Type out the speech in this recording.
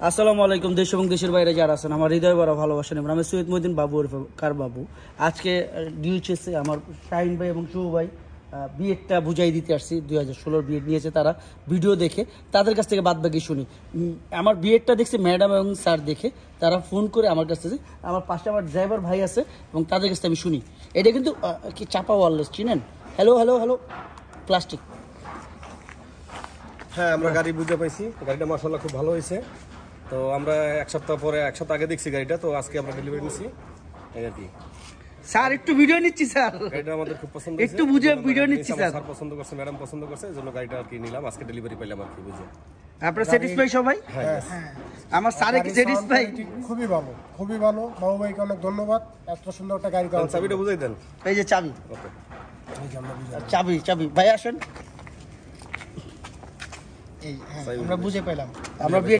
আসসালামু আলাইকুম। দেশ এবং দেশের বাইরে যারা আছেন আমার হৃদয় বড় ভালোবাসা নেবেন। আমি সৈয়দ মহিউদ্দিন বাবু কার বাবু। আজকে ডিউচেসে আমার শাহিন ভাই এবং শুভ ভাই বিয়েটা বুঝাই দিতে আসছি। 2016 বিয়ে নিয়েছে তারা। ভিডিও দেখে তাদের কাছ থেকে বাদবাকি শুনি। আমার বিয়েটা দেখছে ম্যাডাম এবং স্যার দেখে তারা ফোন করে আমার কাছ থেকে, আমার পাশে আমার ড্রাইভার ভাই আছে এবং তাদের কাছ থেকে আমি শুনি। এটা কিন্তু কি চাপা ওয়ারলেস চিনেন? Hello hello hello plastic. হ্যাঁ, আমরা গাড়ি বুঝতে পাইছি। গাড়িটা মাশাআল্লাহ খুব ভালো হয়েছে। তো আমরা এক সপ্তাহ আগে দেখছি গাড়িটা, তো আজকে আমরা ডেলিভারি নিচ্ছি। এই আর কি স্যার একটু ভিডিও নিচ্ছি স্যার। গাড়িটা আমাদের খুব পছন্দ হয়েছে, একটু বুঝে ভিডিও নিচ্ছি স্যার। স্যার পছন্দ করছে, ম্যাডাম পছন্দ করছে, এজন্য গাড়িটা আর কি নিলাম। আজকে ডেলিভারি পাইলাম আর কি বুঝে। আপনারা স্যাটিসফাই সবাই? হ্যাঁ, আমার স্যারে কি স্যাটিসফাই? খুবই ভালো, খুবই ভালো। বাবু ভাইকে অনেক ধন্যবাদ, এত সুন্দর একটা গাড়ি দেওয়ার জন্য। চাবিটা বুঝাই দেন। এই যে চাবি। ওকে, চাবি চাবি ভাই আসেন। এই হ্যাঁ, আমরা বুঝে পেলাম। আমরা বিয়ে